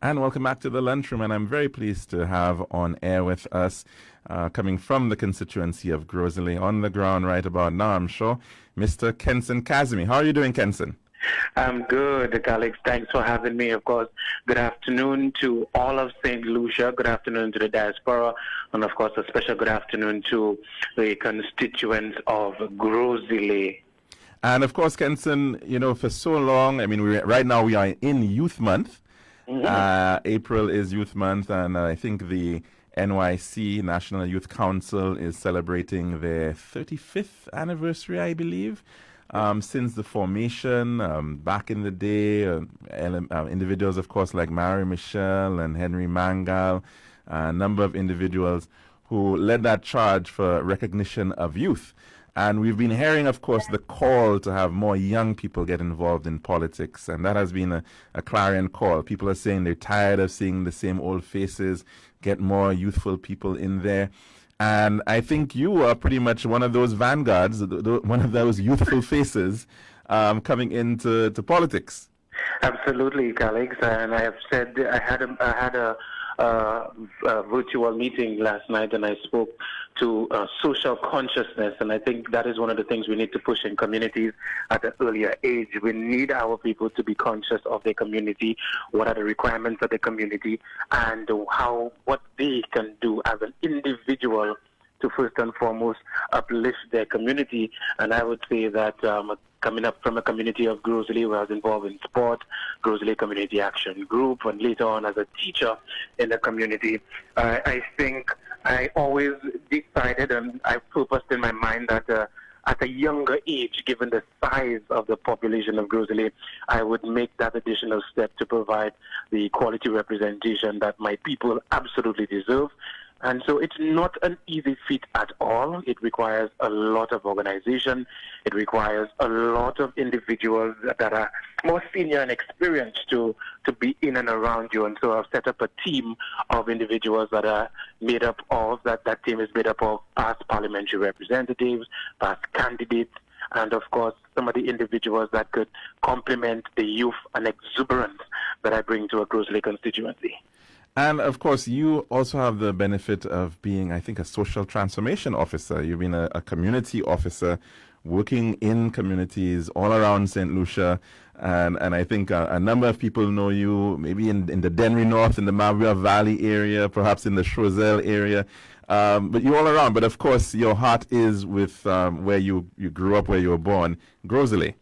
And welcome back to the lunchroom. And I'm very pleased to have on air with us, coming from the constituency of Grosley, on the ground right about now, I'm sure, Mr. Kenson Kazimi. How are you doing, Kenson? I'm good, Alex. Thanks for having me. Of course, good afternoon to all of St. Lucia. Good afternoon to the diaspora. And, of course, a special good afternoon to the constituents of Grosley. And, of course, Kenson, you know, for so long, I mean, right now we are in Youth Month. April is Youth Month, and I think the NYC, National Youth Council, is celebrating their 35th anniversary, I believe. Since the formation, back in the day, individuals, of course, like Mary Michelle and Henry Mangal, a number of individuals who led that charge for recognition of youth. And we've been hearing, of course, the call to have more young people get involved in politics. And that has been a clarion call. People are saying they're tired of seeing the same old faces, get more youthful people in there. And I think you are pretty much one of those vanguards, one of those youthful faces coming into politics. Absolutely, Alex. And I have said I had a virtual meeting last night, and I spoke to social consciousness, and I think that is one of the things we need to push in communities at an earlier age. We need our people to be conscious of their community, what are the requirements of the community, and what they can do as an individual to first and foremost uplift their community. And I would say that coming up from a community of Grosley, where I was involved in sport, Grosley Community Action Group, and later on as a teacher in the community, I think I always decided and I purposed in my mind that at a younger age, given the size of the population of Grosley, I would make that additional step to provide the quality representation that my people absolutely deserve. And so it's not an easy feat at all. It requires a lot of organization. It requires a lot of individuals that are more senior and experienced to be in and around you. And so I've set up a team of individuals that are made up of, that team is made up of past parliamentary representatives, past candidates, and of course some of the individuals that could complement the youth and exuberance that I bring to a Grosley constituency. And, of course, you also have the benefit of being, I think, a social transformation officer. You've been a community officer working in communities all around St. Lucia. And I think a number of people know you, maybe in the Dennery North, in the Mavia Valley area, perhaps in the Choiseul area. But you're all around. But, of course, your heart is with where you grew up, where you were born, Grosley.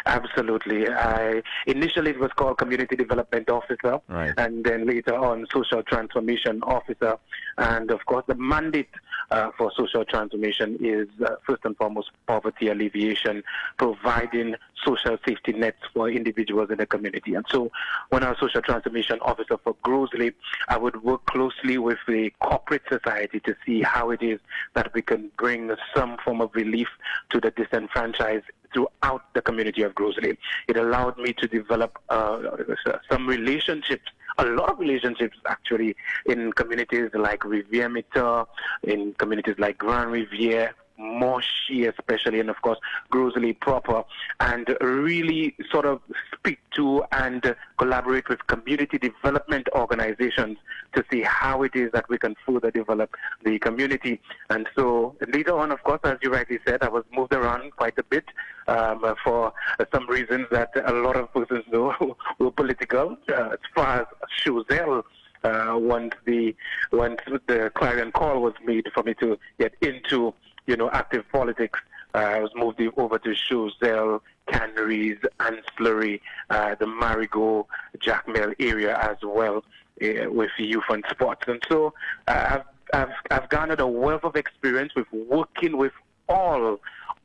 Absolutely. Initially it was called Community Development Officer, right, and then later on Social Transformation Officer. And of course the mandate for social transformation is first and foremost poverty alleviation, providing social safety nets for individuals in the community. And so when I was Social Transformation Officer for Grosley, I would work closely with the corporate society to see how it is that we can bring some form of relief to the disenfranchised throughout the community of Grosley. It allowed me to develop some relationships, a lot of relationships actually, in communities like Rivière-Mita, in communities like Grand Rivière, Moshi especially, and of course Grosley proper, and really sort of speak to and collaborate with community development organizations to see how it is that we can further develop the community. And so later on, of course, as you rightly said, I was moved around quite a bit for some reasons that a lot of persons know were political. As far as Choiseul, once the clarion call was made for me to get into active politics, I was moved over to Choiseul, Canneries, Ancillary, the Marigot, Jacmel area as well, with youth and sports. And so I've garnered a wealth of experience with working with all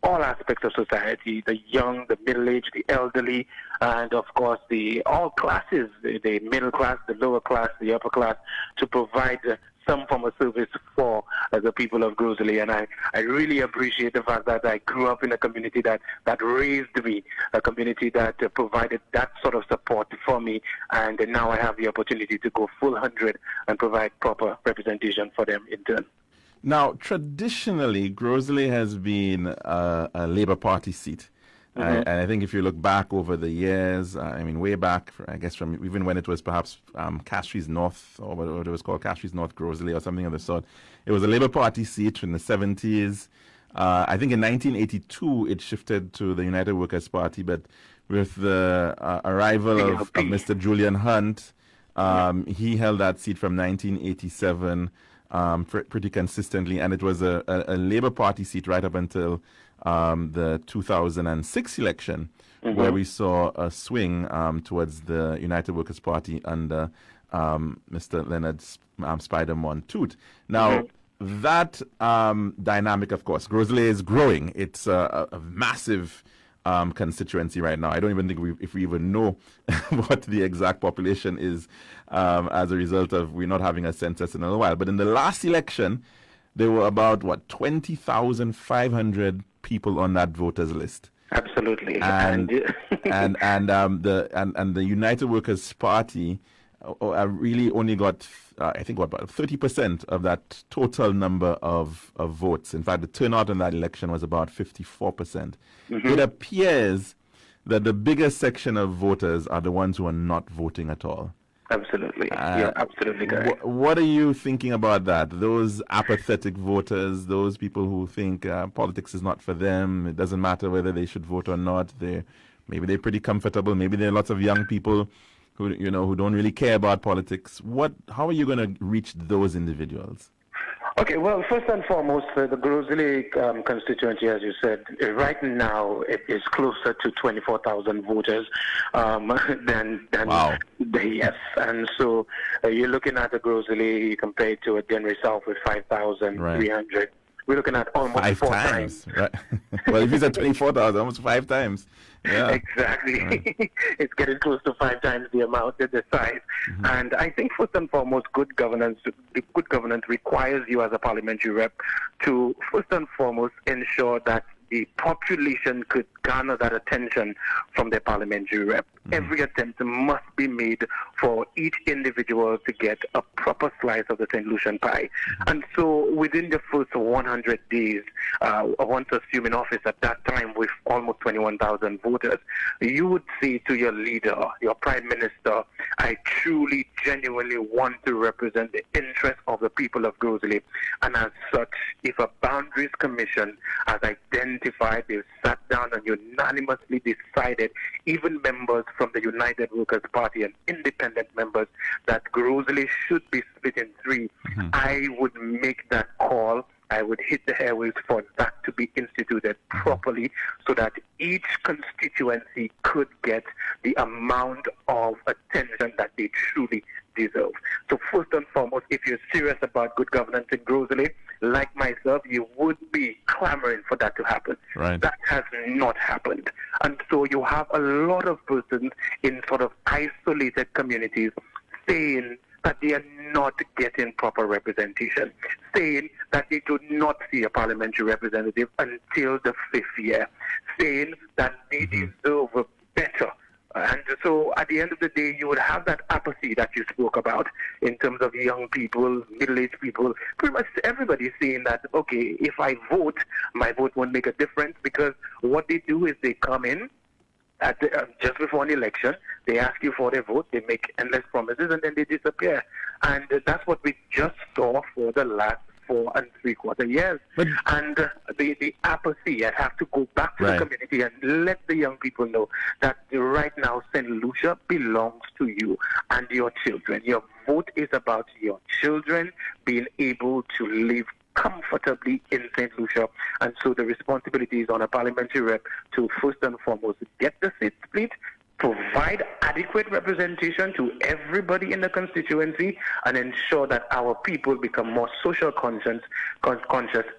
aspects of society, the young, the middle-aged, the elderly, and of course all classes, the middle class, the lower class, the upper class, to provide some form of service for the people of Grosley. And I really appreciate the fact that I grew up in a community that raised me, a community that provided that sort of support for me, and now I have the opportunity to go full 100 and provide proper representation for them in turn. Now, traditionally, Grosley has been a Labour Party seat. And I think if you look back over the years, I mean, way back, I guess from even when it was perhaps Castries North, or what it was called, Castries North Grosley or something of the sort, it was a Labour Party seat in the 70s. I think in 1982 it shifted to the United Workers' Party, but with the arrival of Mr. Julian Hunt, he held that seat from 1987 pretty consistently, and it was a Labour Party seat right up until the 2006 election, where we saw a swing towards the United Workers' Party under Mr. Leonard Spider Montoute. Now, that dynamic, of course, Grosley is growing. It's a massive constituency right now. I don't even think if we even know what the exact population is as a result of we not having a census in a while. But in the last election, there were about 20,500 people on that voters list. Absolutely, and the United Workers' Party really only got, I think, about 30% of that total number of votes. In fact, the turnout in that election was about 54%. It appears that the biggest section of voters are the ones who are not voting at all. Absolutely. You're absolutely correct. What are you thinking about that? Those apathetic voters, those people who think politics is not for them, it doesn't matter whether they should vote or not. Maybe they're pretty comfortable. Maybe there are lots of young people who don't really care about politics. How are you going to reach those individuals? Okay, well, first and foremost, the Grosley constituency, as you said, right now it is closer to 24,000 voters than wow. Yes. And so you're looking at the Grosley compared to a Denry South with 5,300. Right. We're looking at almost five four times. Right. Well, if you said 24,000, almost 5 times. Yeah. Exactly. Right. It's getting close to 5 times the amount, the size. And I think first and foremost, good governance requires you as a parliamentary rep to first and foremost ensure that the population could garner that attention from their parliamentary rep. Every attempt must be made for each individual to get a proper slice of the St. Lucian pie. And so within the first 100 days, once assuming office at that time with almost 21,000 voters, you would say to your leader, your prime minister, I truly, genuinely want to represent the interest of the people of Grosley. And as such, if a boundaries commission has identified, they've sat down and unanimously decided, even members from the United Workers' Party and independent members, that Grosley should be split in 3, I would make that call. I would hit the airwaves for that to be instituted properly so that each constituency could get the amount of attention that they truly deserve. So first and foremost, if you're serious about good governance in Grosley, like myself, you would be clamoring for that to happen. Right. That has not happened. And so you have a lot of persons in sort of isolated communities saying that they are not getting proper representation, saying that they do not see a parliamentary representative until the 5th year, saying that they deserve better. And so at the end of the day, you would have that apathy that you spoke about in terms of young people, middle-aged people, pretty much everybody saying that, okay, if I vote, my vote won't make a difference, because what they do is they come in at just before an election, they ask you for their vote, they make endless promises, and then they disappear. And that's what we just saw for the last 4 3/4 years. And the apathy, I have to go back to the community and let the young people know that right now St. Lucia belongs to you and your children. Your vote is about your children being able to live comfortably in St. Lucia, and so the responsibility is on a parliamentary rep to first and foremost get the seat split, provide adequate representation to everybody in the constituency, and ensure that our people become more social conscious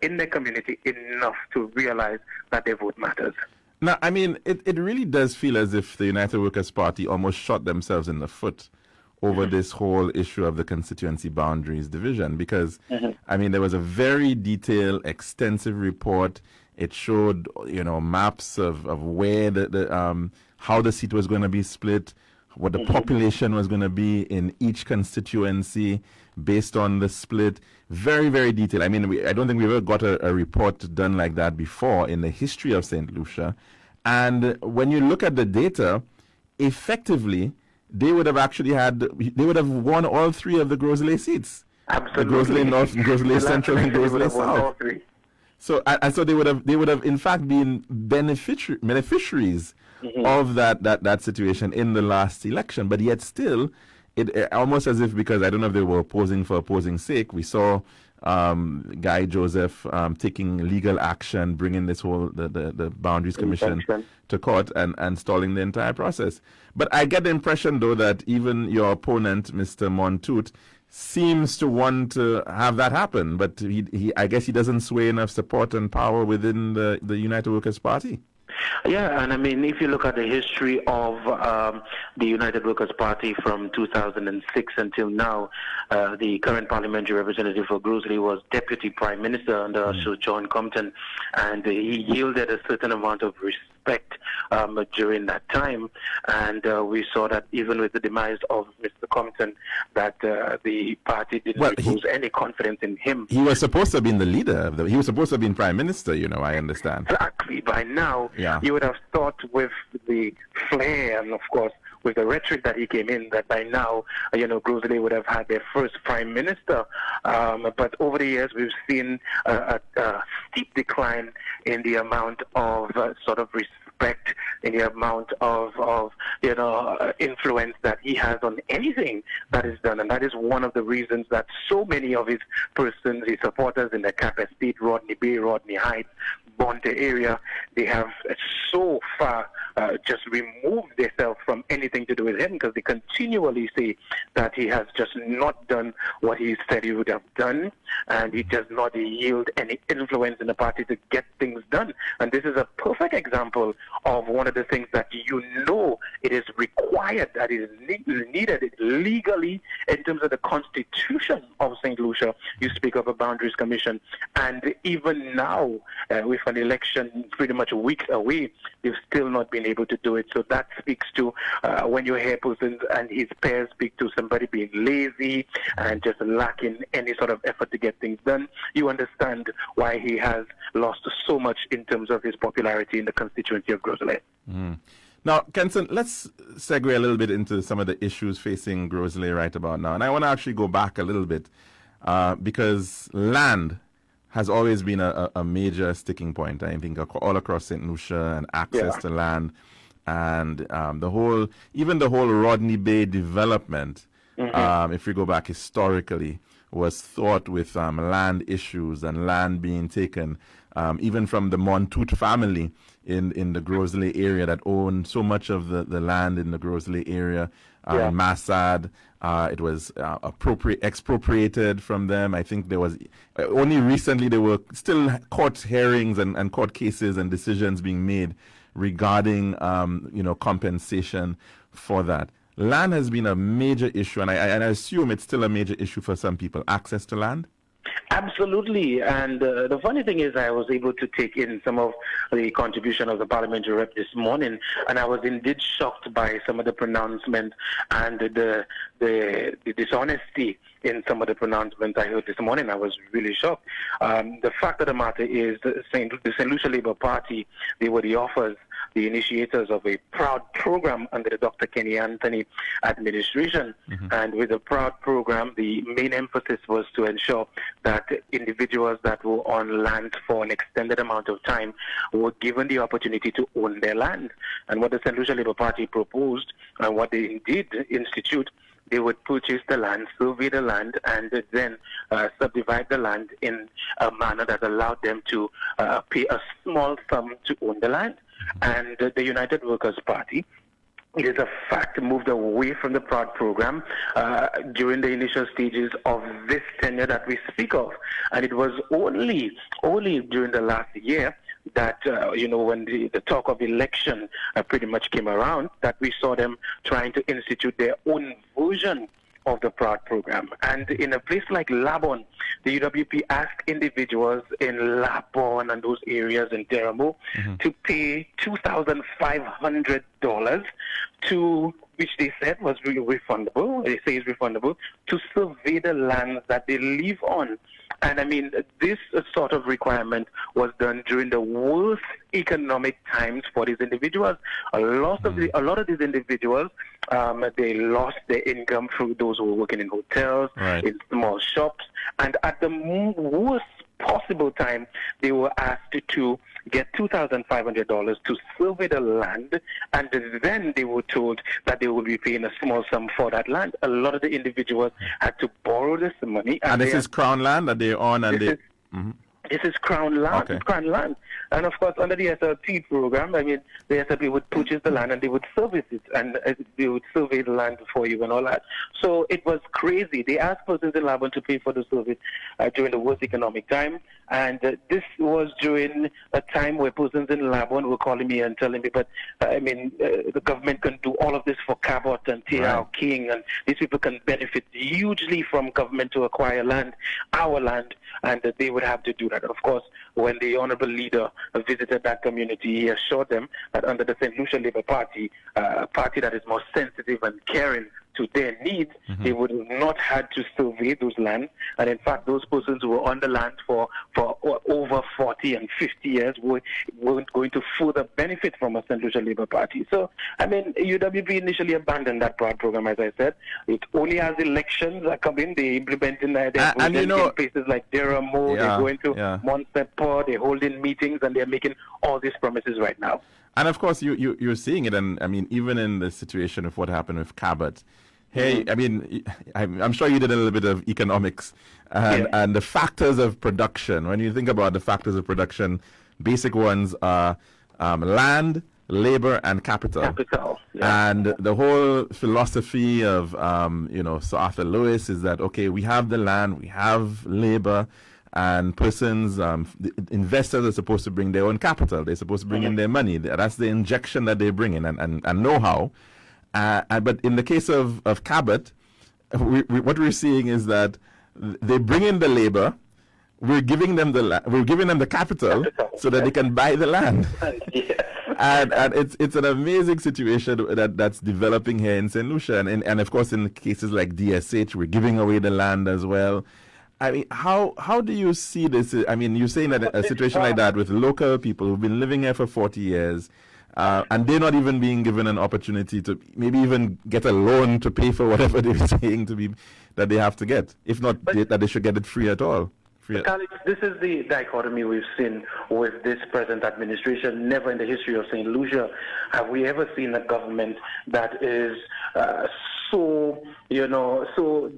in the community enough to realize that their vote matters. Now, I mean, it really does feel as if the United Workers' Party almost shot themselves in the foot over this whole issue of the constituency boundaries division, because, I mean, there was a very detailed, extensive report. It showed, maps of where how the seat was going to be split, what the population was going to be in each constituency based on the split. Very, very detailed. I mean, I don't think we've ever got a report done like that before in the history of St. Lucia. And when you look at the data, effectively, they would have won all three of the Grosley seats. Absolutely. The Grosley North, Grosley Central, and Grosley South. So they would have in fact been beneficiaries of that situation in the last election. But yet still, it almost as if, because I don't know if they were opposing for opposing's sake, we saw Guy Joseph taking legal action, bringing this whole the Boundaries Commission to court and stalling the entire process. But I get the impression, though, that even your opponent, Mr. Montoute, seems to want to have that happen, but I guess he doesn't sway enough support and power within the United Workers' Party. Yeah, and I mean, if you look at the history of the United Workers' Party from 2006 until now, the current parliamentary representative for Grosley was Deputy Prime Minister under Sir John Compton, and he yielded a certain amount of respect during that time, and we saw that even with the demise of Mr. Compton, that the party didn't lose any confidence in him. He was supposed to have been the leader. He was supposed to have been Prime Minister, I understand. Exactly. By now, you would have thought with the flair and, of course, with the rhetoric that he came in, that by now, Grosley would have had their first Prime Minister. But over the years, we've seen a steep decline in the amount of sort of respect, in the amount of influence that he has on anything that is done. And that is one of the reasons that so many of his persons, his supporters in the Cap Estate, Rodney Bay, Rodney Heights, Bonte area, they have so far just removed themselves from anything to do with him, because they continually say that he has just not done what he said he would have done, and he does not yield any influence in the party to get things done. And this is a perfect example of one of the things that it is required, that is needed legally in terms of the constitution of St. Lucia. You speak of a Boundaries Commission, and even now, with an election pretty much weeks away, they've still not been able to do it. So that speaks to when you hear persons and his peers speak to somebody being lazy and just lacking any sort of effort to get things done, you understand why he has lost so much in terms of his popularity in the constituency of Grosley. Now, Kenson, let's segue a little bit into some of the issues facing Grosley right about now. And I want to actually go back a little bit because land has always been a major sticking point, I think, all across St. Lucia, and access to land, and the whole Rodney Bay development, if we go back historically, was thought with land issues and land being taken, even from the Montoute family in the Grosley area that owned so much of the land in the Grosley area. Massad, it was expropriated from them. I think there was only recently there were still court hearings and court cases and decisions being made regarding compensation for that. Land has been a major issue, and I assume it's still a major issue for some people. Access to land. Absolutely, and the funny thing is I was able to take in some of the contribution of the parliamentary rep this morning, and I was indeed shocked by some of the pronouncements and the dishonesty in some of the pronouncements I heard this morning. I was really shocked. The fact of the matter is the St. Lucia Labour Party, they were the authors, the initiators of a PROUD program under the Dr. Kenny Anthony administration. And with the PROUD program, the main emphasis was to ensure that individuals that were on land for an extended amount of time were given the opportunity to own their land. And what the St. Lucia Labour Party proposed, and what they did institute, they would purchase the land, survey the land, and then subdivide the land in a manner that allowed them to pay a small sum to own the land. And the United Workers' Party, it is a fact, moved away from the PROUD program during the initial stages of this tenure that we speak of. And it was only during the last year that, when the talk of election pretty much came around, that we saw them trying to institute their own version of the PROUD program. And in a place like Labon, the UWP asked individuals in Labon and those areas in Teramo to pay $2,500 to, which they said was really refundable, they say is refundable, to survey the lands that they live on. And I mean, this sort of requirement was done during the worst economic times for these individuals. A lot of these individuals, they lost their income through those who were working in hotels, in small shops, and at the worst possible time, they were asked to get $2,500 to survey the land, and then they were told that they would be paying a small sum for that land. A lot of the individuals had to borrow this money. And this is Crown land that they own, and they... This is Crown land. Okay. It's Crown land. And of course, under the SLP program, I mean, the SLP would purchase the land and they would service it, and they would survey the land for you and all that. So it was crazy. They asked persons in Labuan to pay for the service during the worst economic time. And this was during a time where persons in Labuan were calling me and telling me, but I mean, the government can do all of this for Cabot and T.R. King, and these people can benefit hugely from government to acquire land, our land, and they would have to do that. Of course, when the honorable leader visited that community, he assured them that under the St. Lucia Labour Party, a party that is more sensitive and caring to their needs, they would not have to survey those lands. And in fact, those persons who were on the land for over 40 and 50 years weren't going to further benefit from a St. Lucia Labour Party. So, I mean, UWP initially abandoned that broad program, as I said. It only as elections are coming, they implement in in places like Durham, they're going to Montpellier, they're holding meetings, and they're making all these promises right now. And of course, you're seeing it, and I mean, even in the situation of what happened with Cabot. Hey, I mean, I'm sure you did a little bit of economics and the factors of production. When you think about the factors of production, basic ones are land, labor, and capital. And the whole philosophy of, Sir Arthur Lewis is that, okay, we have the land, we have labor, and persons, investors are supposed to bring their own capital. They're supposed to bring in their money. That's the injection that they bring in and know-how. But in the case of Cabot, what we're seeing is that they bring in the labor, we're giving them the capital so that they can buy the land. And it's an amazing situation that's developing here in St. Lucia, and of course in cases like DSH, we're giving away the land as well. I mean, how do you see this? I mean, you're saying that a situation like that with local people who've been living here for 40 years, and they're not even being given an opportunity to maybe even get a loan to pay for whatever they're saying that they have to get. If not, that they should get it free at all. Alex, this is the dichotomy we've seen with this present administration. Never in the history of St. Lucia have we ever seen a government that is so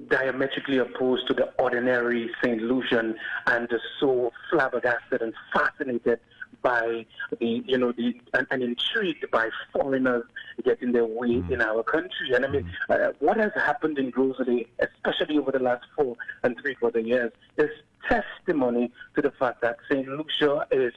diametrically opposed to the ordinary St. Lucian and so flabbergasted and fascinated by and intrigued by foreigners getting their way in our country. And I mean, what has happened in Grosley, especially over the last 4 3/4 years, is testimony to the fact that St. Lucia is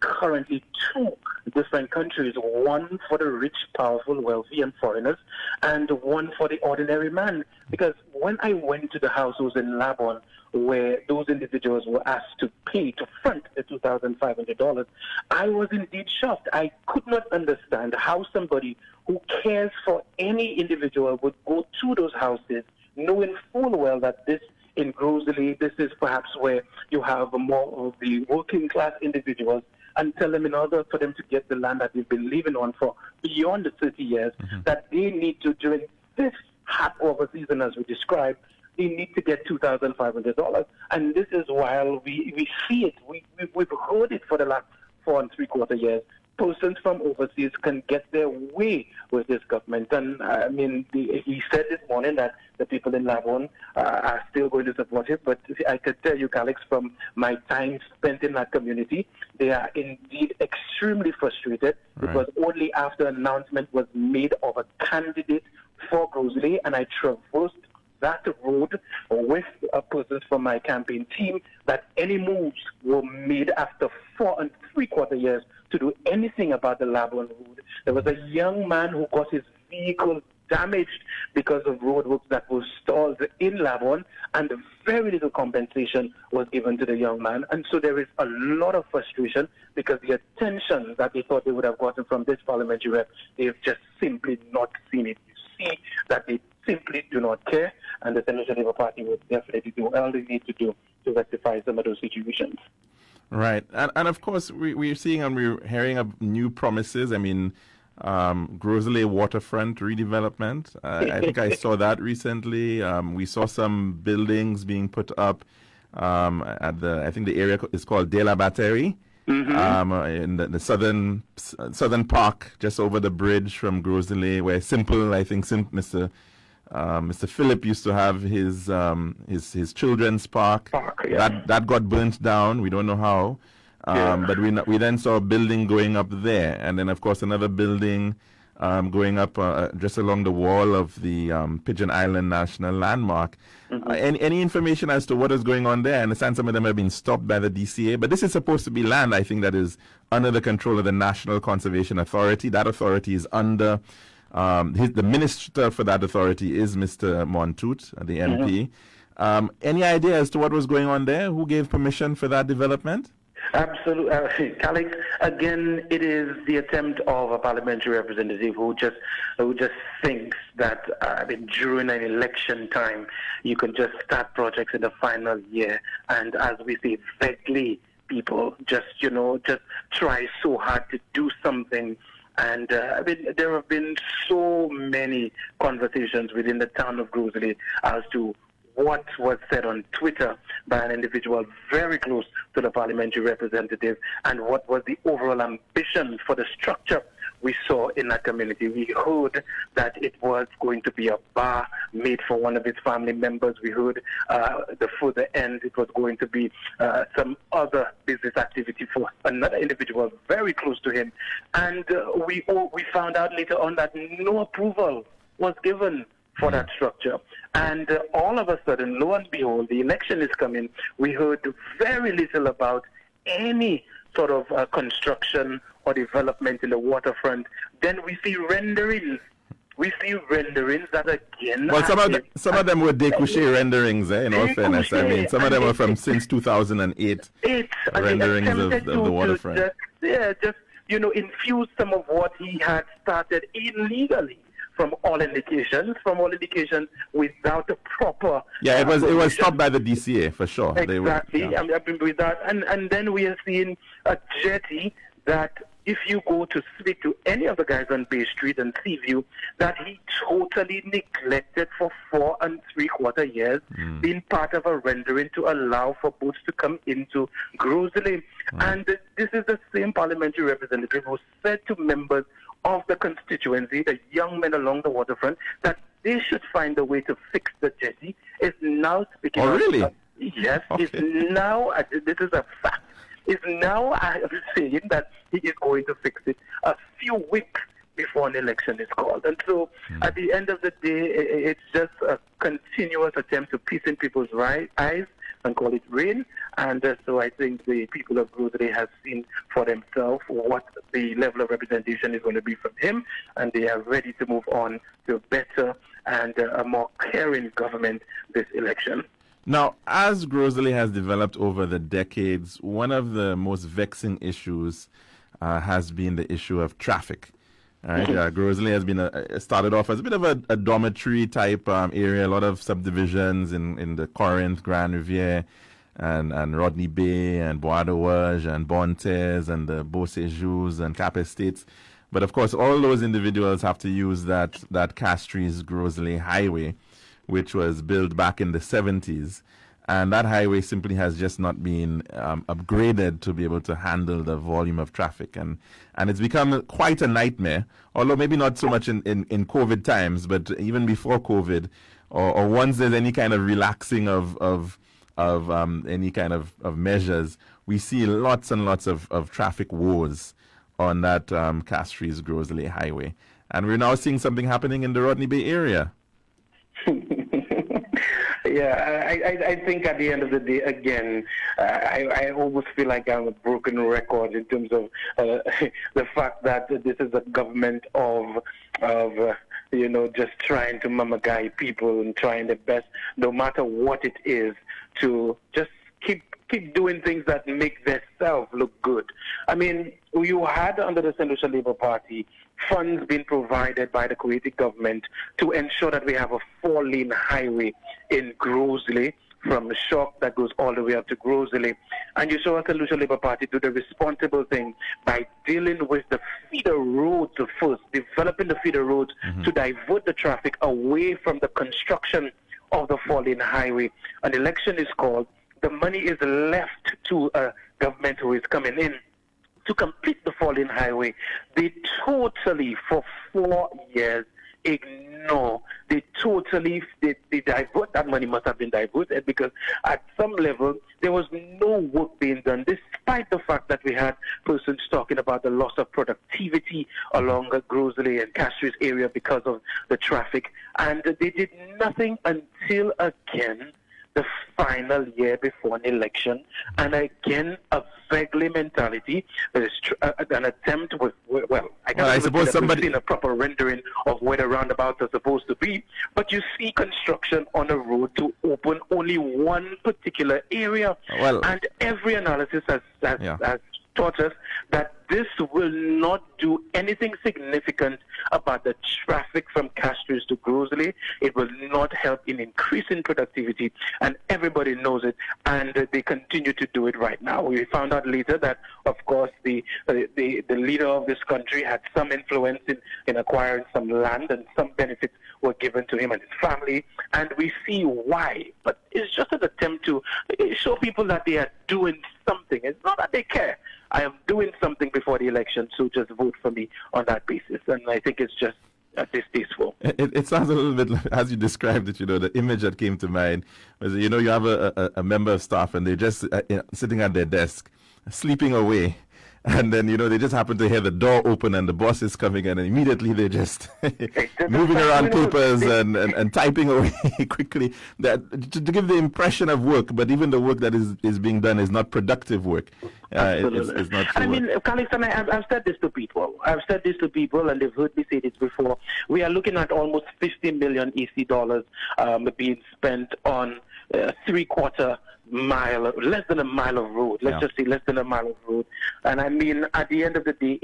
currently 2 different countries, one for the rich, powerful, wealthy, and foreigners, and one for the ordinary man. Because when I went to the households in Labuan, where those individuals were asked to pay to front the $2,500, I was indeed shocked. I could not understand how somebody who cares for any individual would go to those houses knowing full well that this in Grosley, this is perhaps where you have more of the working class individuals, and tell them in order for them to get the land that they've been living on for beyond the 30 years, that they need to, during this hot over season as we described, they need to get $2,500. And this is while we see it, we've heard it for the last 4 3/4 years. Persons from overseas can get their way with this government. And I mean, he said this morning that the people in Labuan are still going to support him. But I can tell you, Alex, from my time spent in that community, they are indeed extremely frustrated because only after an announcement was made of a candidate for Grosley, and I traversed that road with persons from my campaign team, that any moves were made after 4 3/4 years to do anything about the Labuan road. There was a young man who got his vehicle damaged because of roadworks that were stalled in Labuan, and very little compensation was given to the young man. And so there is a lot of frustration because the attention that they thought they would have gotten from this parliamentary rep, they've just simply not seen it. You see that they simply do not care, and the Central Labour Party will definitely do all they need to do to rectify some of those situations. Right. And of course, we're seeing and we're hearing of new promises. I mean, Grosley Waterfront Redevelopment. I think I saw that recently. We saw some buildings being put up I think the area is called De La Batterie. In the southern park, just over the bridge from Grosley, where Mr. Phillip used to have his children's park. That got burnt down. We don't know how. But we then saw a building going up there, and then of course another building going up just along the wall of the Pigeon Island National Landmark. Any information as to what is going on there? I understand some of them have been stopped by the DCA, but this is supposed to be land, I think, that is under the control of the National Conservation Authority. That authority is under, the minister for that authority is Mr. Montoute, the MP. Any idea as to what was going on there? Who gave permission for that development? Absolutely, Alex. Again, it is the attempt of a parliamentary representative who just thinks that during an election time you can just start projects in the final year, and as we say vaguely, people just try so hard to do something. And there have been so many conversations within the town of Grosley as to what was said on Twitter by an individual very close to the parliamentary representative, and what was the overall ambition for the structure we saw in that community. We heard that it was going to be a bar made for one of his family members. We heard the further end, it was going to be some other business activity for another individual very close to him. And we found out later on that no approval was given for that structure. And all of a sudden, lo and behold, the election is coming. We heard very little about any sort of construction or development in the waterfront. Then we see renderings. We see renderings that again... Well, some of them were découché renderings, in all fairness. I mean, some of them were from since 2008 renderings of the waterfront. Just infuse some of what he had started illegally. From all indications, without the proper... Yeah, it was stopped by the DCA, for sure. Exactly, I've been with that. And then we are seeing a jetty that, if you go to speak to any of the guys on Bay Street and Seaview, that he totally neglected for 4 3/4 years, being part of a rendering to allow for boats to come into Grosley. And this is the same parliamentary representative who said to members of the constituency, the young men along the waterfront, that they should find a way to fix the jetty, is now speaking... Oh, really? Yes, is now, this is a fact, is now saying that he is going to fix it a few weeks before an election is called. And so, at the end of the day, it's just a continuous attempt to piece in people's eyes and call it rain. And so I think the people of Grosley have seen for themselves what the level of representation is going to be from him, and they are ready to move on to a better and a more caring government this election. Now, as Grosley has developed over the decades, one of the most vexing issues has been the issue of traffic. Right? Grosley has been started off as a bit of a dormitory type area, a lot of subdivisions in the Corinth, Grand Riviere, and Rodney Bay, and Bois de Wage, and Bontes, and the Beau Séjours, and Cap Estates. But of course, all those individuals have to use that Castries-Grosley highway, which was built back in the 70s. And that highway simply has just not been upgraded to be able to handle the volume of traffic. And it's become quite a nightmare, although maybe not so much in COVID times, but even before COVID, or once there's any kind of relaxing of any kind of measures, we see lots and lots of traffic woes on that Castries-Grosley highway. And we're now seeing something happening in the Rodney Bay area. Yeah, I think at the end of the day, again, I almost feel like I'm a broken record in terms of the fact that this is a government of just trying to mama-guy people and trying their best, no matter what it is, to just keep doing things that make themselves look good. I mean, you had under the Central Labour Party funds being provided by the Kuwaiti government to ensure that we have a 4-lane highway in Grosley from the shop that goes all the way up to Grosley. And you saw us, the Lucia Labour Party, do the responsible thing by dealing with the feeder roads first, developing the feeder roads to divert the traffic away from the construction of the 4-lane highway. An election is called. The money is left to a government who is coming in to complete the 4-lane highway. They totally, for 4 years, ignore. They divert. That money must have been diverted because at some level there was no work being done, despite the fact that we had persons talking about the loss of productivity along the Grosley and Castries area because of the traffic, and they did nothing until again the final year before an election, and again a vaguely mentality. There is an attempt with, I suppose somebody seen a proper rendering of where the roundabouts are supposed to be, but you see construction on a road to open only one particular area, and every analysis has taught us that this will not do anything significant about the traffic from Castries to Grosley. It will not help in increasing productivity, and everybody knows it, and they continue to do it right now. We found out later that, of course, the leader of this country had some influence in acquiring some land, and some benefits were given to him and his family, and we see why. But it's just an attempt to show people that they are doing something. It's not that they care. I am doing something before the election, so just vote for me on that basis. And I think it's just distasteful. It sounds a little bit like, as you described it, the image that came to mind was, you have a member of staff and they're just sitting at their desk, sleeping away. And then, they just happen to hear the door open and the boss is coming in, and immediately they're just moving around papers and typing away quickly to give the impression of work, but even the work that is being done is not productive work. It's not true. I mean, Calix, I've said this to people. And they've heard me say this before. We are looking at almost 50 million EC dollars being spent on 3/4 mile, less than a mile of road. Let's just say less than a mile of road. And I mean, at the end of the day,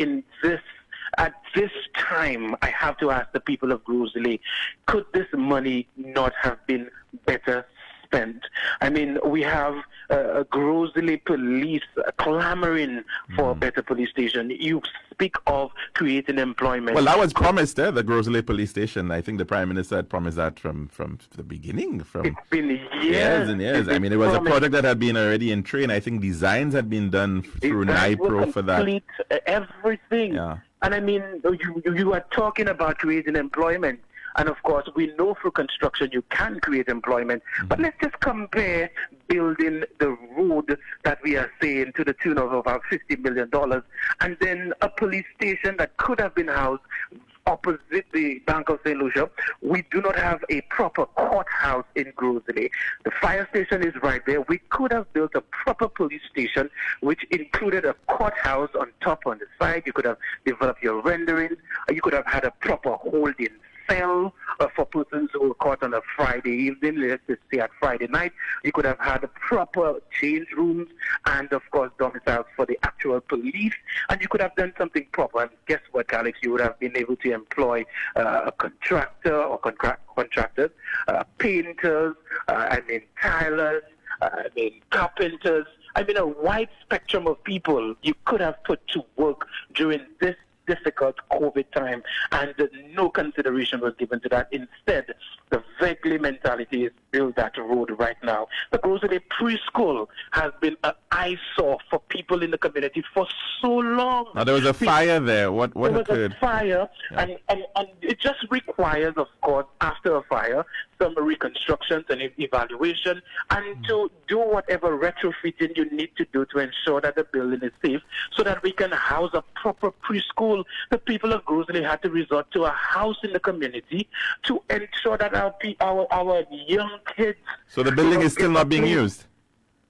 at this time, I have to ask the people of Grosley, could this money not have been better spent? I mean, we have Grosley police clamoring for a better police station. You speak of creating employment. Well, that was promised, the Grosley police station. I think the Prime Minister had promised that from the beginning. It's been years and years. I mean, it was a project that had been already in train. I think designs had been done through NIPRO for that. Everything. Yeah. And I mean, you are talking about creating employment. And of course, we know through construction you can create employment. But let's just compare building the road that we are saying to the tune of about $50 million, and then a police station that could have been housed opposite the Bank of St. Lucia. We do not have a proper courthouse in Grosley. The fire station is right there. We could have built a proper police station which included a courthouse on top, on the side. You could have developed your renderings. You could have had a proper holding cell for persons who were caught on a Friday evening, let's just say at Friday night. You could have had proper change rooms and, of course, domiciles for the actual police. And you could have done something proper. And guess what, Alex? You would have been able to employ a contractor or contractors, painters, tilers, carpenters. I mean, a wide spectrum of people you could have put to work during this difficult COVID time, and no consideration was given to that. Instead, the vaguely mentality is build that road right now. The Grosley preschool has been an eyesore for people in the community for so long. Now, there was a fire there. What occurred? There was a fire, and it just requires, of course, after a fire, some reconstructions and evaluation, and to do whatever retrofitting you need to do to ensure that the building is safe, so that we can house a proper preschool. The people of Grosley had to resort to a house in the community to ensure that our young kids. So the building is still not being used.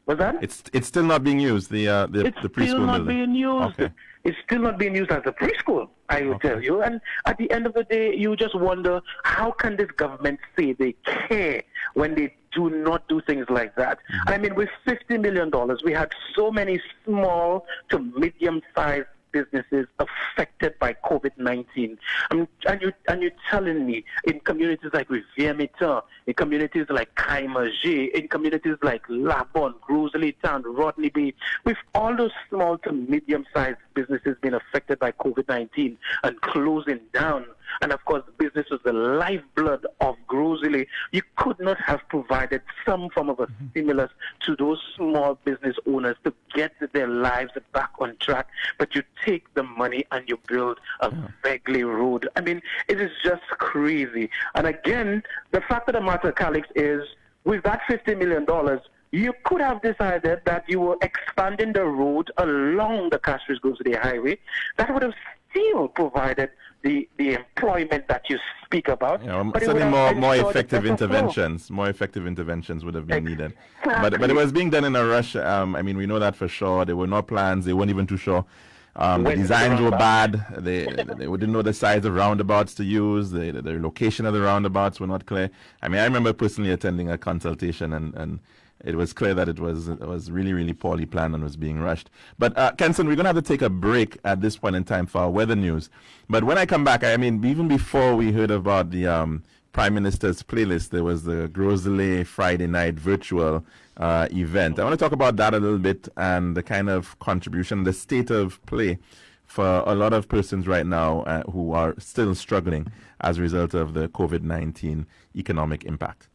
What's that? It's still not being used. The preschool building. It's still not being used. Okay. It's still not being used as a preschool, I will tell you. And at the end of the day, you just wonder, how can this government say they care when they do not do things like that? I mean, with $50 million, we had so many small to medium-sized businesses affected by COVID-19. And you're telling me in communities like Rivière-Mitan, in communities like Caimagé, in communities like Labon, Grosley Town, Rodney Bay, with all those small to medium-sized businesses being affected by COVID-19 and closing down, and of course, business was the lifeblood of Grosley, you could not have provided some form of a stimulus to those small business owners to get their lives back on track. But you take the money and you build a Begley Road. I mean, it is just crazy. And again, the fact of the matter, Calix, is with that $50 million, you could have decided that you were expanding the road along the Castries-Grosley Highway. That would have still provided the employment that you speak about. But certainly more effective interventions. More effective interventions would have been needed. But it was being done in a rush. I mean, we know that for sure. There were no plans. They weren't even too sure. The designs were bad. They didn't know the size of roundabouts to use. The location of the roundabouts were not clear. I mean, I remember personally attending a consultation and it was clear that it was really, really poorly planned and was being rushed. But Kenson, we're going to have to take a break at this point in time for our weather news. But when I come back, I mean, even before we heard about the Prime Minister's playlist, there was the Grosley Friday night virtual event. I want to talk about that a little bit and the kind of contribution, the state of play for a lot of persons right now who are still struggling as a result of the COVID-19 economic impact.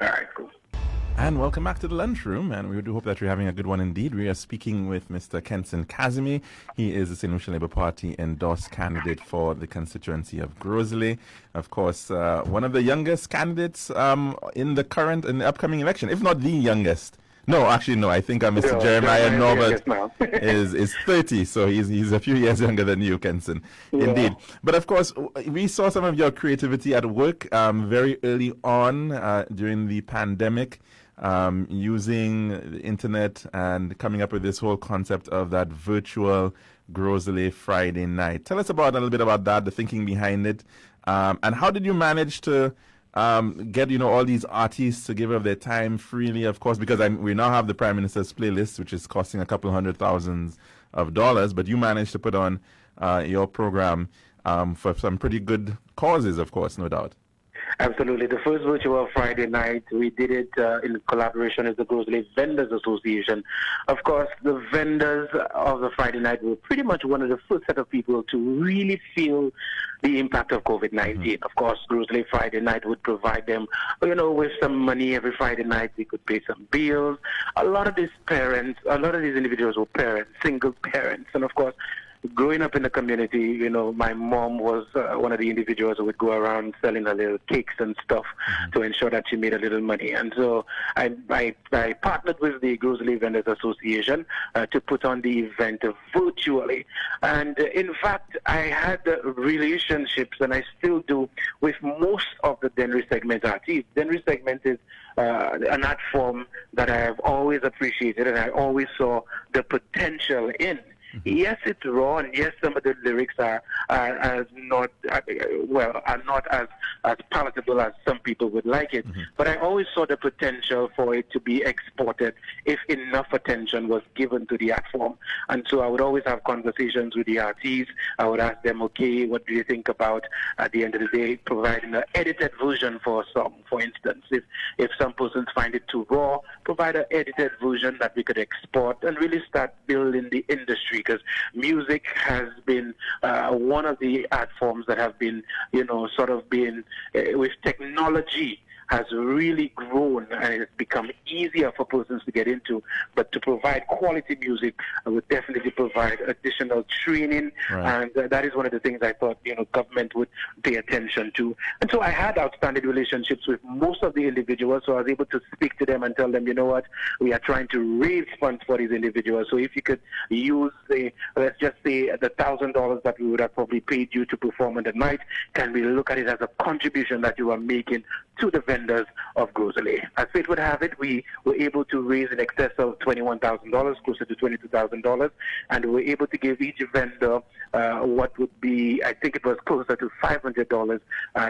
All right, cool. And welcome back to the lunchroom, and we do hope that you're having a good one indeed. We are speaking with Mr. Kenson Kazimi. He is the St. Lucia Labour Party endorsed candidate for the constituency of Grosley. Of course, one of the youngest candidates in the upcoming election, if not the youngest. No, actually, no. I think Mr. Jeremiah Norbert is 30, so he's a few years younger than you, Kenson. Yeah. Indeed. But of course, we saw some of your creativity at work very early on during the pandemic. Using the internet and coming up with this whole concept of that virtual Grosley Friday night. Tell us a little bit about that, the thinking behind it, and how did you manage to get all these artists to give up their time freely? Of course, because we now have the Prime Minister's playlist, which is costing a couple $100,000, but you managed to put on your program for some pretty good causes, of course, no doubt. Absolutely. The first virtual Friday night, we did it in collaboration with the Grosley Vendors Association. Of course, the vendors of the Friday night were pretty much one of the first set of people to really feel the impact of COVID-19. Of course, Grosley Friday night would provide them, with some money every Friday night. They could pay some bills. A lot of these individuals were parents, single parents. And of course, growing up in the community, my mom was one of the individuals who would go around selling her little cakes and stuff to ensure that she made a little money. And so I partnered with the Grosley Vendors Association to put on the event virtually. And in fact, I had relationships, and I still do, with most of the Dennery Segment artists. Dennery Segment is an art form that I have always appreciated, and I always saw the potential in. Yes, it's raw, and yes, some of the lyrics are not as palatable as some people would like it. But I always saw the potential for it to be exported if enough attention was given to the art form. And so I would always have conversations with the artists. I would ask them, okay, what do you think about, at the end of the day, providing an edited version for a song, for instance. If some persons find it too raw, provide an edited version that we could export and really start building the industry. Because music has been one of the art forms that have been, with technology, has really grown, and it's become easier for persons to get into. But to provide quality music, I would definitely provide additional training, and that is one of the things I thought government would pay attention to. And so I had outstanding relationships with most of the individuals, so I was able to speak to them and tell them, we are trying to raise funds for these individuals. So if you could use let's just say the $1,000 that we would have probably paid you to perform on the night, can we look at it as a contribution that you are making to the vendor vendors of Grocery. As fate would have it, we were able to raise in excess of $21,000, closer to $22,000, and we were able to give each vendor what would be, I think it was closer to $500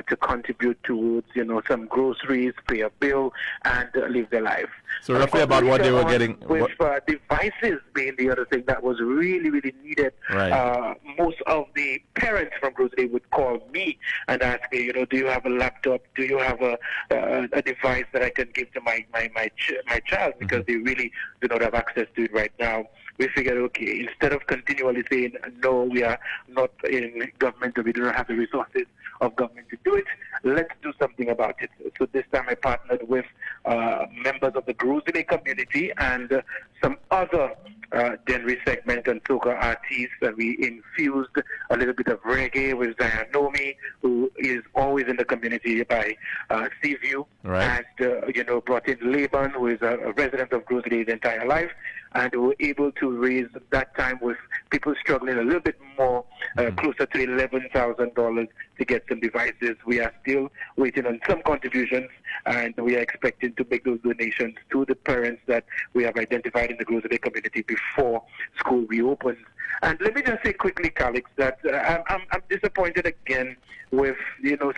to contribute towards, some groceries, pay a bill, and live their life. So roughly about what they were getting. With devices being the other thing that was really, really needed. Right. Most of the parents from Grocery would call me and ask me, do you have a laptop? Do you have a device that I can give to my child? Because they really do not have access to it right now. We figured, okay, instead of continually saying, no, we are not in government, or we do not have the resources of government to do it, let's do something about it. So this time I partnered with members of the Grocery community and some other genre segment and soca artists, and we infused a little bit of reggae with Zianomi, who is always in the community by Seaview, right. and brought in Laban, who is a resident of Grocery his entire life, and we were able to raise that time with people struggling a little bit more, closer to $11,000 to get some devices. We are still waiting on some contributions, and we are expecting to make those donations to the parents that we have identified in the Grocery community before school reopens. And let me just say quickly, Calix, that I'm disappointed again with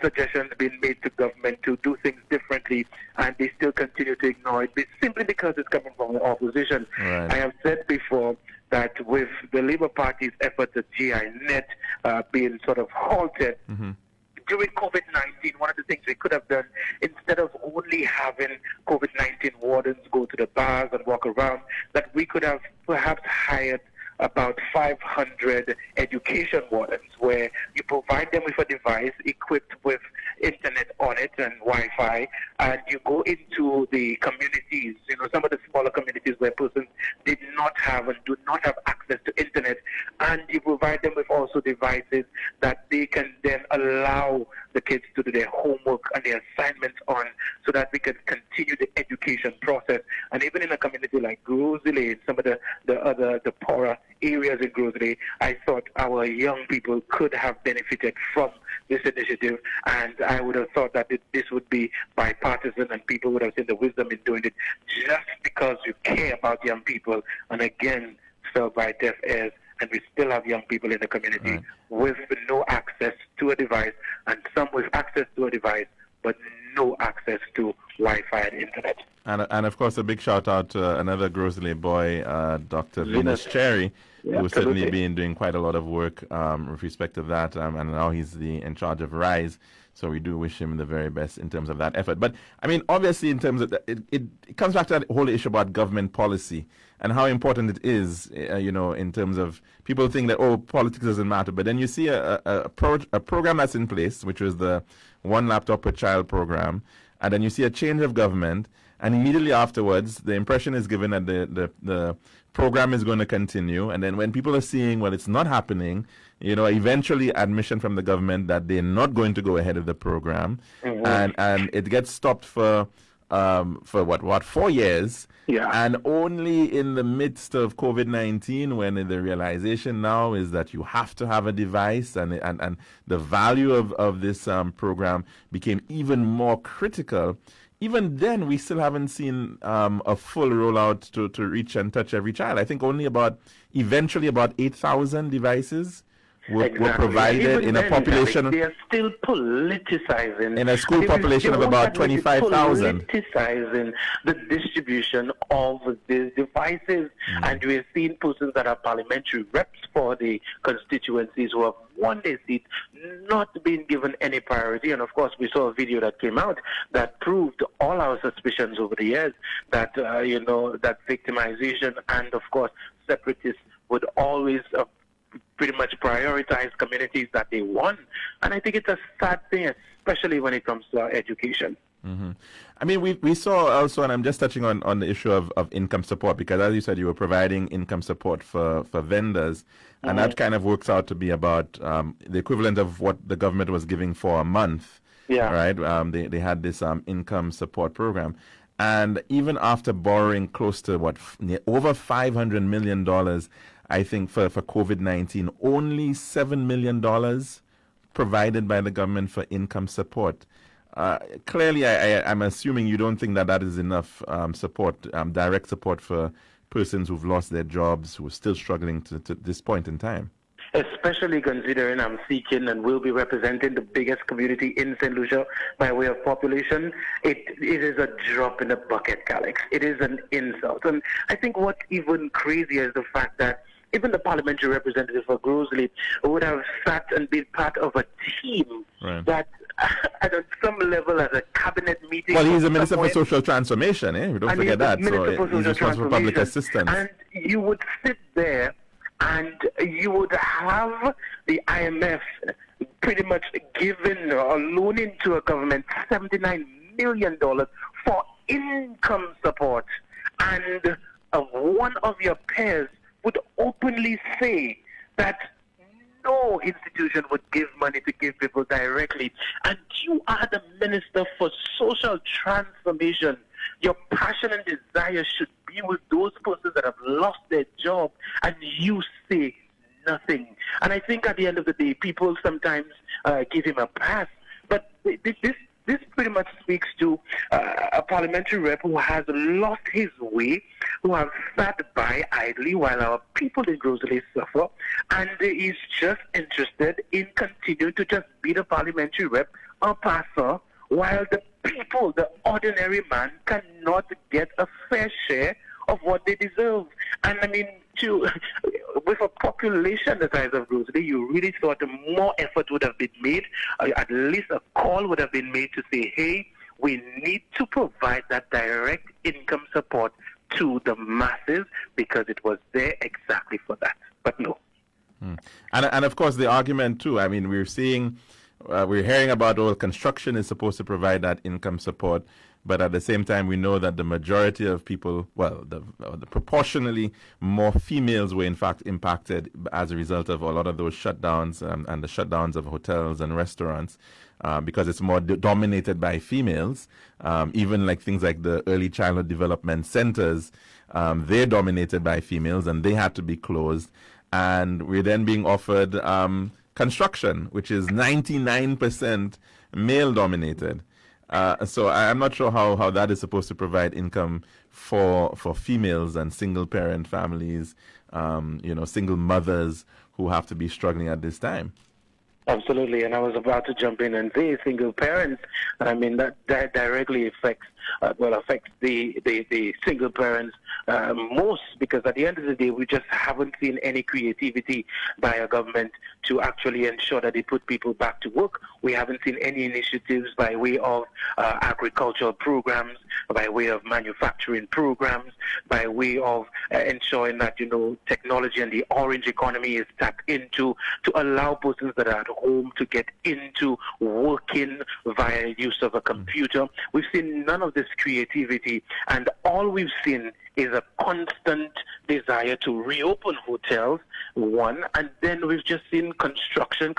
suggestions being made to government to do things differently, and they still continue to ignore it simply because it's coming from the opposition. Right. I have said before that with the Labour Party's efforts at GI Net being sort of halted, during COVID-19, one of the things we could have done, instead of only having COVID-19 wardens go to the bars and walk around, that we could have perhaps hired about 500 education wardens, where you provide them with a device equipped with internet on it and Wi-Fi, and you go into the communities, some of the smaller communities where persons did not have and do not have access to internet, and you provide them with also devices that they can then allow the kids to do their homework and their assignments on, so that we can continue the education process. And even in a community like Grosley, some of the poorer areas in Grosley, I thought our young people could have benefited from this initiative, and I would have thought that this would be bipartisan and people would have seen the wisdom in doing it just because you care about young people, and again fell by deaf ears. And we still have young people in the community with no access to a device, and some with access to a device but no access to Wi-Fi and internet. And of course, a big shout out to another Grosley boy, Dr. Venus Cherry, who's certainly been doing quite a lot of work with respect to that, and now he's in charge of RISE. So we do wish him the very best in terms of that effort. But I mean, obviously, in terms of that, it comes back to that whole issue about government policy and how important it is, in terms of people think that, politics doesn't matter. But then you see a program that's in place, which was the One Laptop Per Child program, and then you see a change of government, and immediately afterwards, the impression is given that the program is going to continue. And then when people are seeing, well, it's not happening, eventually admission from the government that they're not going to go ahead with the program, and it gets stopped for 4 years. Yeah. And only in the midst of COVID-19, when the realization now is that you have to have a device, and the value of this program became even more critical. Even then, we still haven't seen a full rollout to reach and touch every child. I think only eventually about 8,000 devices were provided in a population. They are still politicizing. In a school population of about 25,000. Politicizing the distribution of these devices. And we're seeing persons that are parliamentary reps for the constituencies who have won their seat not being given any priority. And of course, we saw a video that came out that proved all our suspicions over the years that, that victimization and, of course, separatists would always pretty much prioritize communities that they won. And I think it's a sad thing, especially when it comes to our education. I mean, we saw also, and I'm just touching on the issue of income support, because as you said, you were providing income support for vendors, and that kind of works out to be about the equivalent of what the government was giving for a month. Yeah. Right? They had this income support program. And even after borrowing close to over $500 million, I think for COVID-19, only $7 million provided by the government for income support. Clearly, I'm assuming you don't think that that is enough support, direct support for persons who've lost their jobs, who are still struggling to this point in time. Especially considering I'm seeking and will be representing the biggest community in St. Lucia by way of population. It is a drop in the bucket, Alex. It is an insult. And I think what's even crazier is the fact that even the parliamentary representative for Grosley would have sat and been part of a team that at some level at a cabinet meeting. Well, he's a minister for social transformation, eh? We don't forget that. So he's responsible for public assistance. And you would sit there and you would have the IMF pretty much giving or loaning to a government $79 million for income support. And one of your peers would openly say that no institution would give money to give people directly. And you are the Minister for Social Transformation. Your passion and desire should be with those persons that have lost their job, and you say nothing. And I think at the end of the day, people sometimes give him a pass. But this pretty much speaks to a parliamentary rep who has lost his way, who has sat by idly while our people in Grosley suffer, and is just interested in continuing to just be the parliamentary rep or passer, while the people, the ordinary man, cannot get a fair share of what they deserve. And I mean, with a population the size of Grosley, you really thought more effort would have been made, at least a call would have been made to say, hey, we need to provide that direct income support to the masses because it was there exactly for that. But no. And of course, the argument too, I mean, we're hearing about construction is supposed to provide that income support, but at the same time, we know that the majority of people, the proportionally more females were in fact impacted as a result of a lot of those shutdowns and the shutdowns of hotels and restaurants because it's more dominated by females. Even like things like the early childhood development centers, they're dominated by females and they had to be closed. And we're then being offered construction, which is 99% male dominated. So I'm not sure how that is supposed to provide income for females and single parent families, single mothers who have to be struggling at this time. Absolutely, and I was about to jump in and say single parents. I mean that directly affects the single parents most, because at the end of the day, we just haven't seen any creativity by a government to actually ensure that they put people back to work. We haven't seen any initiatives by way of agricultural programs, by way of manufacturing programs, by way of ensuring that technology and the orange economy is tapped into to allow persons that are at home to get into working via use of a computer. We've seen none of this creativity, and all we've seen is a constant desire to reopen hotels, one, and then we've just seen construction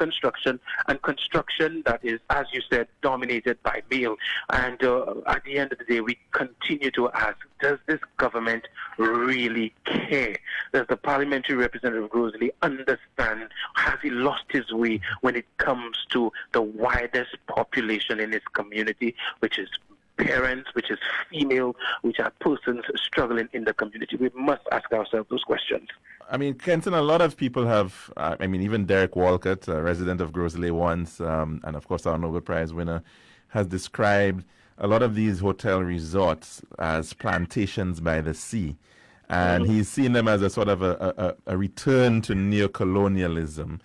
that is, as you said, dominated by male. And at the end of the day, we continue to ask, does this government really care? Does the parliamentary representative of Grosley understand? Has he lost his way when it comes to the widest population in his community, which is parents, which is female, which are persons struggling in the community? We must ask ourselves those questions. I mean, Kenson, a lot of people have, even Derek Walcott, a resident of Grosley once, and of course our Nobel Prize winner, has described a lot of these hotel resorts as plantations by the sea. And he's seen them as a sort of a return to neocolonialism.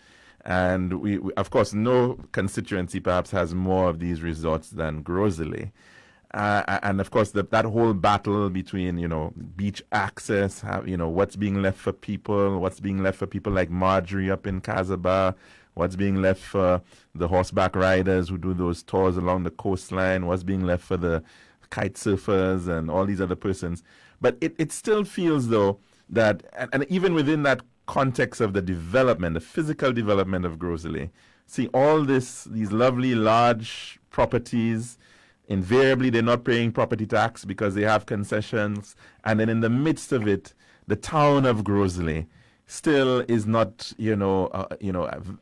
And we, of course, no constituency perhaps has more of these resorts than Grosley. And of course, that whole battle between, beach access, what's being left for people like Marjorie up in Casabah, what's being left for the horseback riders who do those tours along the coastline, what's being left for the kite surfers and all these other persons. But it still feels, though, that, and even within that context of the development, the physical development of Grosley, see all these lovely large properties. Invariably, they're not paying property tax because they have concessions. And then in the midst of it, the town of Grosley still is not,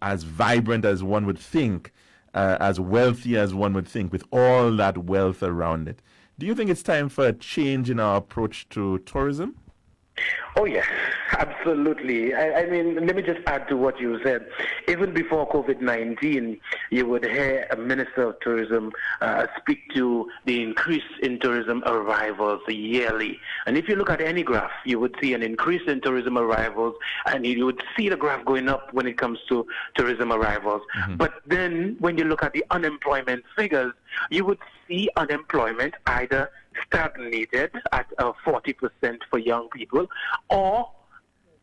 as vibrant as one would think. as wealthy as one would think, with all that wealth around it. Do you think it's time for a change in our approach to tourism? Oh, yes, absolutely. I mean, let me just add to what you said. Even before COVID-19, you would hear a Minister of Tourism speak to the increase in tourism arrivals yearly. And if you look at any graph, you would see an increase in tourism arrivals, and you would see the graph going up when it comes to tourism arrivals. But then when you look at the unemployment figures, you would see unemployment either stagnated at 40% for young people or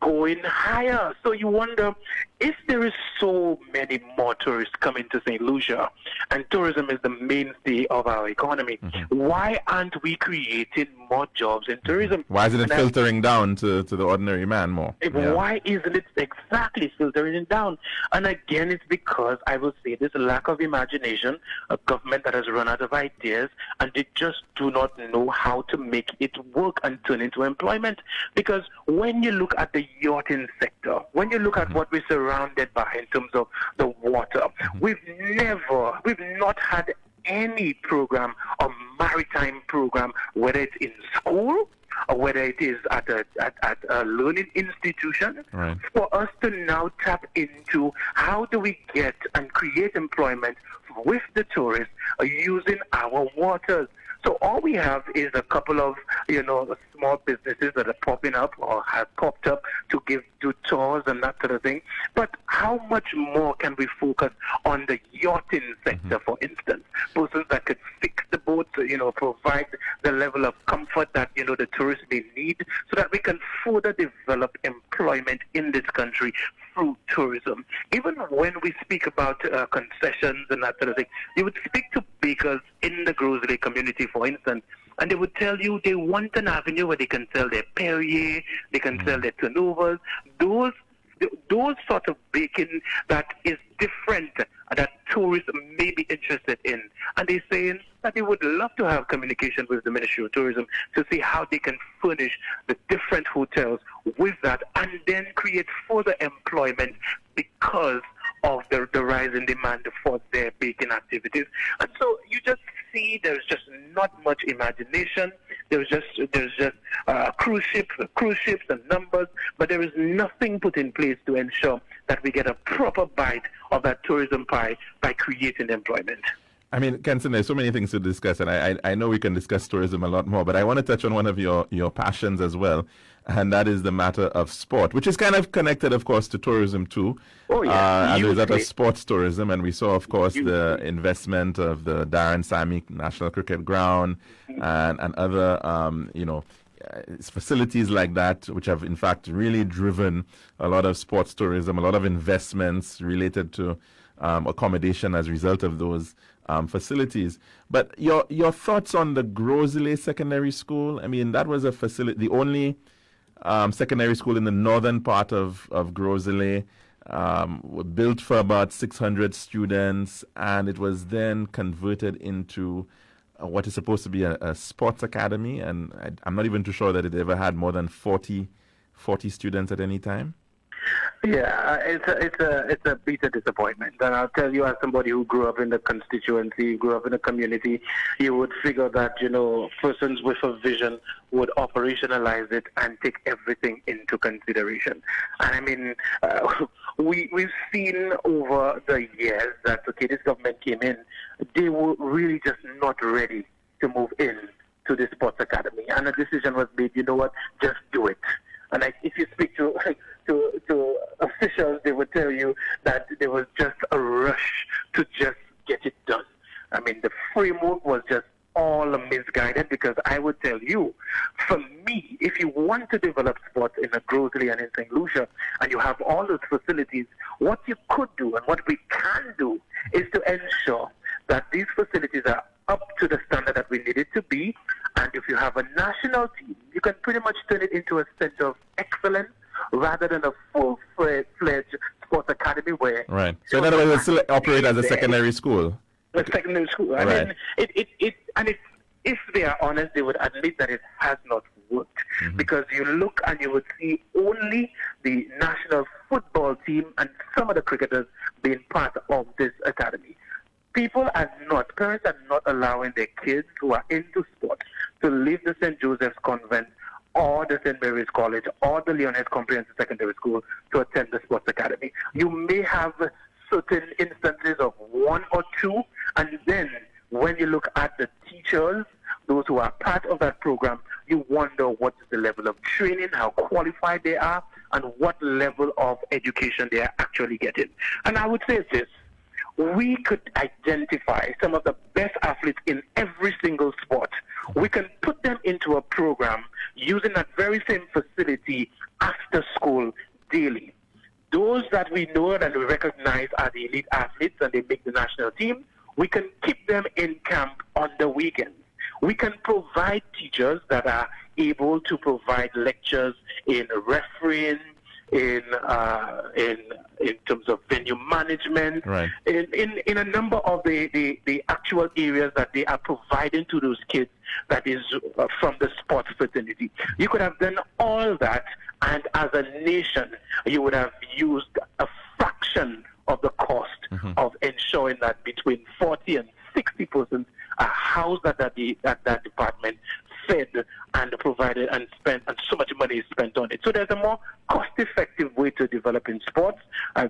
going higher. So you wonder, if there is so many more tourists coming to St. Lucia, and tourism is the mainstay of our economy, why aren't we creating more jobs in tourism? Why isn't it filtering down to the ordinary man more? Why isn't it exactly filtering it down? And again, it's because, I will say, there's a lack of imagination, a government that has run out of ideas, and they just do not know how to make it work and turn into employment. Because when you look at the yachting sector, when you look at what we're surrounded by in terms of the water, we've not had any program or maritime program, whether it's in school or whether it is at a learning institution, for us to now tap into how do we get and create employment with the tourists using our waters. So all we have is a couple of, small businesses that are popping up or have popped up to do tours and that sort of thing. But how much more can we focus on the yachting sector, for instance? Persons that could fix the boats, provide the level of comfort that, the tourists may need, so that we can further develop employment in this country through tourism. Even when we speak about concessions and that sort of thing, you would speak to bakers in the Groseley community, for instance, and they would tell you they want an avenue where they can sell their Perrier, they can sell their turnovers, those sort of baking that is different, that tourists may be interested in. And they're saying that they would love to have communication with the Ministry of Tourism to see how they can furnish the different hotels with that, and then create further employment because of the rise in demand for their baking activities. And so you just see there's just not much imagination. There's just cruise ships and numbers, but there is nothing put in place to ensure that we get a proper bite of that tourism pie by creating employment. I mean, Kenson, there's so many things to discuss, and I know we can discuss tourism a lot more, but I want to touch on one of your passions as well, and that is the matter of sport, which is kind of connected, of course, to tourism too. Oh, yeah. And there's that of sports tourism, and we saw, of course, the investment of the Darren Sammy National Cricket Ground and other, facilities like that, which have, in fact, really driven a lot of sports tourism, a lot of investments related to accommodation as a result of those facilities. But your thoughts on the Groseley Secondary School? I mean, that was a facility, the only secondary school in the northern part of Groseley, built for about 600 students, and it was then converted into what is supposed to be a sports academy, and I'm not even too sure that it ever had more than 40 students at any time. Yeah, it's a bitter disappointment. And I'll tell you, as somebody who grew up in the constituency, grew up in the community, you would figure that, persons with a vision would operationalize it and take everything into consideration. And I mean, we've seen over the years that, this government came in, they were really just not ready to move in to the sports academy. And a decision was made, just do it. And if you speak to officials, they would tell you that there was just a rush to just get it done. I mean, the framework was just all misguided, because I would tell you, for me, if you want to develop sports in a Groseley and in St. Lucia, and you have all those facilities, what you could do and what we can do is to ensure that these facilities are up to the standard that we need it to be. And if you have a national team, you can pretty much turn it into a center of excellence rather than a full-fledged sports academy where... Right. So in other words, it still operate as a secondary school. A secondary school. Right. I mean, if they are honest, they would admit that it has not worked. Because you look and you would see only the national football team and some of the cricketers being part of this academy. Parents are not allowing their kids who are into sport to leave the St. Joseph's Convent or the St. Mary's College or the Leoness Comprehensive Secondary School to attend the sports academy. You may have certain instances of one or two, and then when you look at the teachers, those who are part of that program, you wonder what is the level of training, how qualified they are, and what level of education they are actually getting. And I would say this: we could identify some of the best athletes in every single sport. We can put them into a program using that very same facility after school daily. Those that we know and we recognize are the elite athletes and they make the national team, we can keep them in camp on the weekends. We can provide teachers that are able to provide lectures in refereeing, in terms of venue management, right, in a number of the actual areas that they are providing to those kids that is from the sports fraternity. You could have done all that, and as a nation, you would have used a fraction of the cost of ensuring that between 40 and 60% are housed at that department, fed and provided and spent, and so much money is spent on it. So there's a more cost-effective way to develop in sports.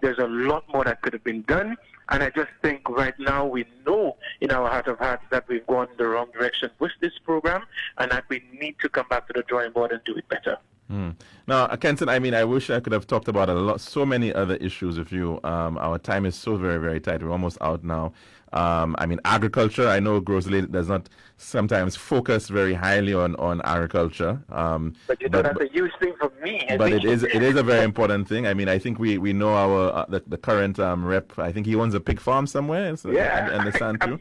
There's a lot more that could have been done, and I just think right now we know in our heart of hearts that we've gone the wrong direction with this program, and that we need to come back to the drawing board and do it better. Now, Kenson, I wish I could have talked about so many other issues with you. Our time is so very, very tight. We're almost out now. Agriculture, I know Grosley does not sometimes focus very highly on agriculture. But that's a huge thing for me. But it is a very important thing. I think we know our the current rep. I think he owns a pig farm somewhere. So yeah, I understand too.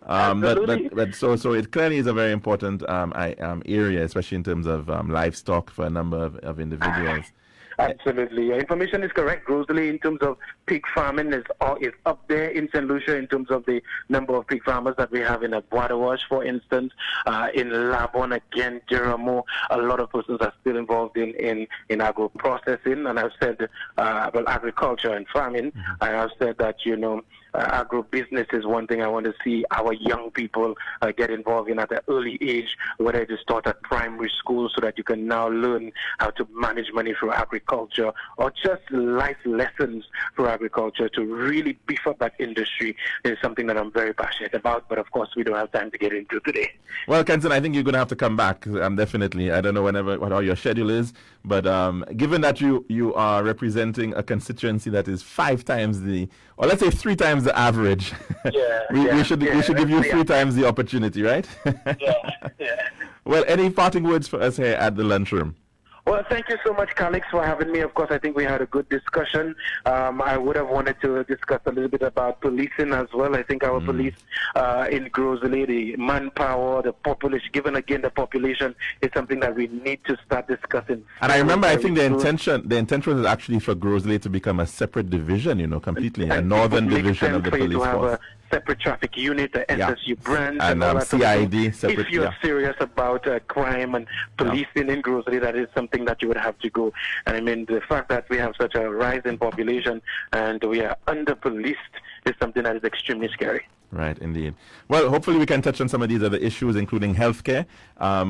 Absolutely. But so it clearly is a very important area, especially in terms of livestock for a number of individuals. Absolutely. Your information is correct. Grosley, in terms of pig farming, is up there in St. Lucia in terms of the number of pig farmers that we have in Bois-de-Wash, for instance. In Labon, again, Jeramo, a lot of persons are still involved in agro-processing. And I've said, agriculture and farming. I have said that, agro-business is one thing I want to see our young people get involved in at an early age, whether it is taught at primary school so that you can now learn how to manage money through agriculture, or just life lessons through agriculture to really beef up that industry is something that I'm very passionate about, but of course we don't have time to get into today. Well, Kenson, I think you're going to have to come back. Definitely. I don't know what your schedule is, but given that you are representing a constituency that is 5 times or let's say 3 times the average, we should give you 3 times the opportunity, right? Yeah. Well, any parting words for us here at the lunchroom? Well, thank you so much, Calix, for having me. Of course, I think we had a good discussion. I would have wanted to discuss a little bit about policing as well. I think our police in Grosley, the manpower, the population, given again the population, is something that we need to start discussing. And I remember, I think the intention was actually for Grosley to become a separate division, completely, a northern division of the police force. Separate traffic unit, the SSU branch, and all that CID. Separate, if you're serious about crime and policing in Grosley, that is something that you would have to go. And the fact that we have such a rise in population and we are under-policed is something that is extremely scary. Right, indeed. Well, hopefully we can touch on some of these other issues, including healthcare.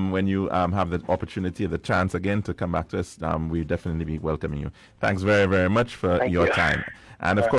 When you have the opportunity, the chance again to come back to us, we'll definitely be welcoming you. Thanks very, very much for your time. And of course,